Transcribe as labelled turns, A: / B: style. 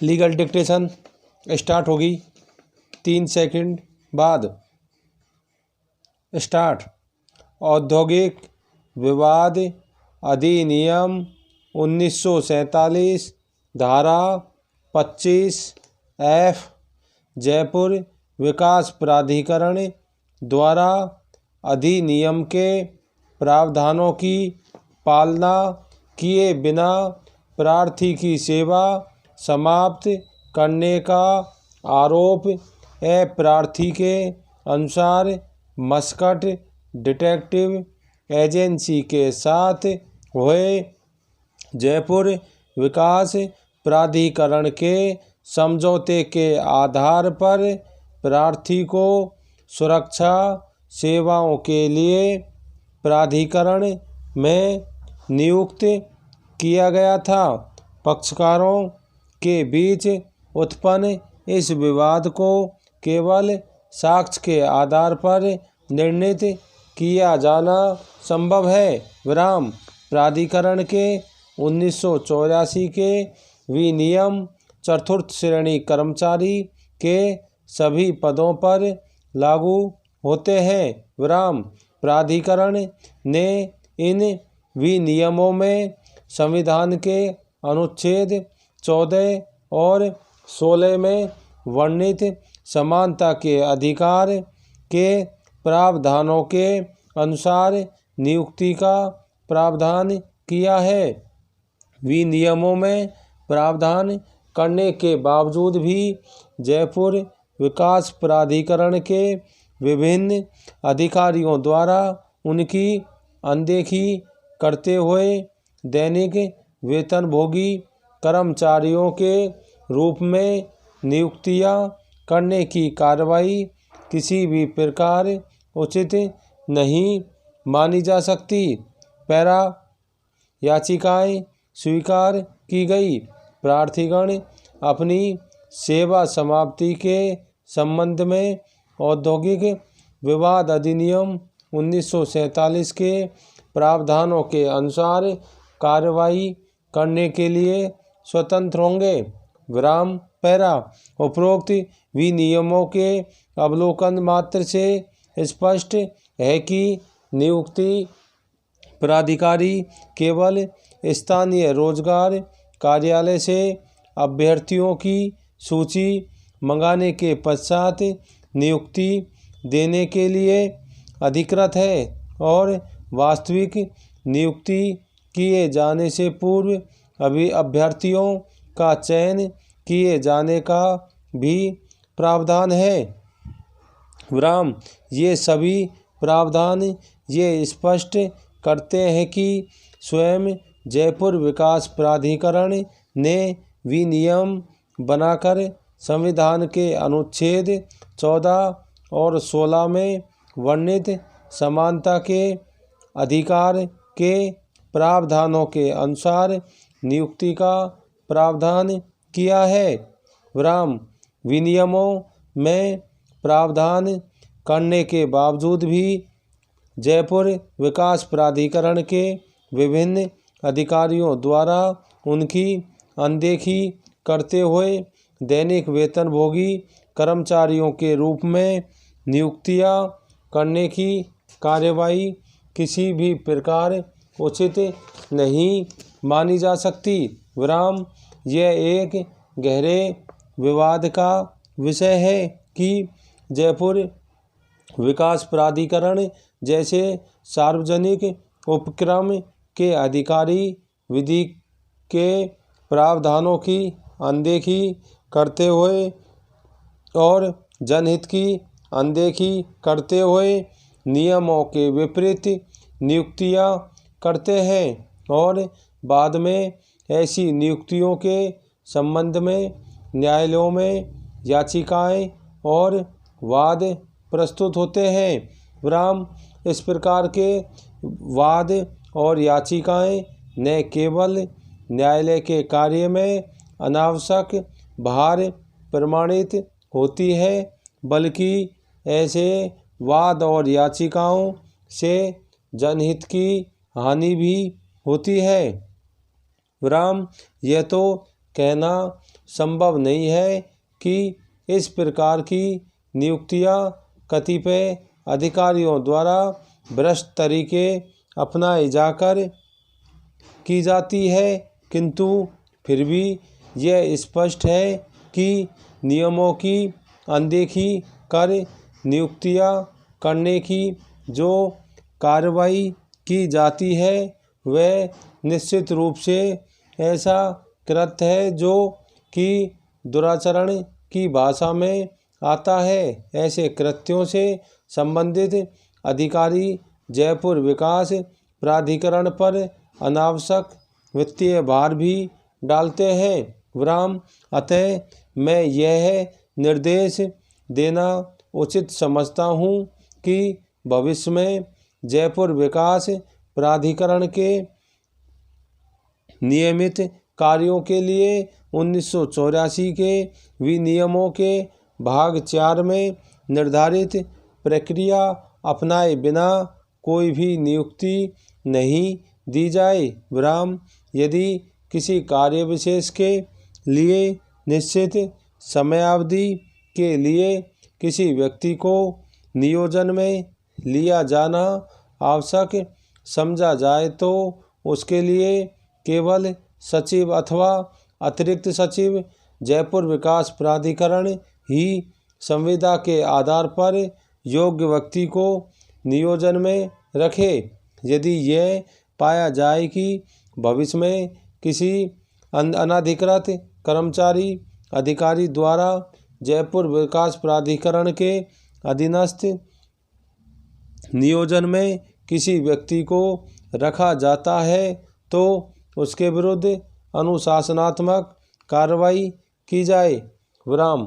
A: Legal dictation start होगी 3 second बाद। Start. औद्योगिक विवाद अधिनियम 1947 धारा 25F जयपुर विकास प्राधिकरण द्वारा अधिनियम के प्रावधानों की पालना किए बिना प्रार्थी की सेवा समाप्त करने का आरोप प्रार्थी के अनुसार मस्कट डिटेक्टिव एजेंसी के साथ हुए जयपुर विकास प्राधिकरण के समझौते के आधार पर प्रार्थी को सुरक्षा सेवाओं के लिए प्राधिकरण में नियुक्त किया गया था। पक्षकारों के बीच उत्पन्न इस विवाद को केवल साक्ष्य के आधार पर निर्णित किया जाना संभव है। विराम। प्राधिकरण के 1984 के विनियम चतुर्थ श्रेणी कर्मचारी के सभी पदों पर लागू होते हैं। विराम। प्राधिकरण ने इन विनियमों में संविधान के अनुच्छेद 14 और 16 में वर्णित समानता के अधिकार के प्रावधानों के अनुसार नियुक्ति का प्रावधान किया है। विनियमों में प्रावधान करने के बावजूद भी जयपुर विकास प्राधिकरण के विभिन्न अधिकारियों द्वारा उनकी अनदेखी करते हुए दैनिक वेतनभोगी कर्मचारियों के रूप में नियुक्तियां करने की कार्रवाई किसी भी प्रकार उचित नहीं मानी जा सकती। पैरा। याचिकाएं स्वीकार की गई। प्रार्थीगण अपनी सेवा समाप्ति के संबंध में औद्योगिक विवाद अधिनियम 1947 के प्रावधानों के अनुसार कार्रवाई करने के लिए स्वतंत्र होंगे। विराम। पैरा। उपरोक्त विनियमों के अवलोकन मात्र से स्पष्ट है कि नियुक्ति प्राधिकारी केवल स्थानीय रोजगार कार्यालय से अभ्यर्थियों की सूची मंगाने के पश्चात नियुक्ति देने के लिए अधिकृत है और वास्तविक नियुक्ति किए जाने से पूर्व अभ्यर्थियों का चयन किए जाने का भी प्रावधान है। विराम। ये सभी प्रावधान ये स्पष्ट करते हैं कि स्वयं जयपुर विकास प्राधिकरण ने विनियम बनाकर संविधान के अनुच्छेद 14 और 16 में वर्णित समानता के अधिकार के प्रावधानों के अनुसार नियुक्ति का प्रावधान किया है। विराम। विनियमों में प्रावधान करने के बावजूद भी जयपुर विकास प्राधिकरण के विभिन्न अधिकारियों द्वारा उनकी अनदेखी करते हुए दैनिक वेतनभोगी कर्मचारियों के रूप में नियुक्तियां करने की कार्यवाही किसी भी प्रकार उचित नहीं मानी जा सकती। विराम। यह एक गहरे विवाद का विषय है कि जयपुर विकास प्राधिकरण जैसे सार्वजनिक उपक्रम के अधिकारी विधि के प्रावधानों की अनदेखी करते हुए और जनहित की अनदेखी करते हुए नियमों के विपरीत नियुक्तियां करते हैं और बाद में ऐसी नियुक्तियों के संबंध में न्यायालयों में याचिकाएं और वाद प्रस्तुत होते हैं। विराम। इस प्रकार के वाद और याचिकाएं न केवल न्यायालय के कार्य में अनावश्यक भार प्रमाणित होती है बल्कि ऐसे वाद और याचिकाओं से जनहित की हानि भी होती है। विराम। यह तो कहना संभव नहीं है कि इस प्रकार की नियुक्तियां कतिपय अधिकारियों द्वारा भ्रष्ट तरीके अपनाए जाकर की जाती है, किंतु फिर भी यह स्पष्ट है कि नियमों की अनदेखी कर नियुक्तियां करने की जो कार्रवाई की जाती है वह निश्चित रूप से ऐसा कृत्य है जो कि दुराचरण की भाषा में आता है। ऐसे कृत्यों से संबंधित अधिकारी जयपुर विकास प्राधिकरण पर अनावश्यक वित्तीय भार भी डालते हैं। विराम। अतः मैं यह निर्देश देना उचित समझता हूँ कि भविष्य में जयपुर विकास प्राधिकरण के नियमित कार्यों के लिए 1984 के विनियमों के भाग 4 में निर्धारित प्रक्रिया अपनाए बिना कोई भी नियुक्ति नहीं दी जाए। विराम। यदि किसी कार्य विशेष के लिए निश्चित समयावधि के लिए किसी व्यक्ति को नियोजन में लिया जाना आवश्यक समझा जाए तो उसके लिए केवल सचिव अथवा अतिरिक्त सचिव जयपुर विकास प्राधिकरण ही संविदा के आधार पर योग्य व्यक्ति को नियोजन में रखे। यदि यह पाया जाए कि भविष्य में किसी अनधिकृत कर्मचारी अधिकारी द्वारा जयपुर विकास प्राधिकरण के अधीनस्थ नियोजन में किसी व्यक्ति को रखा जाता है तो उसके विरुद्ध अनुशासनात्मक कार्रवाई की जाए। विराम।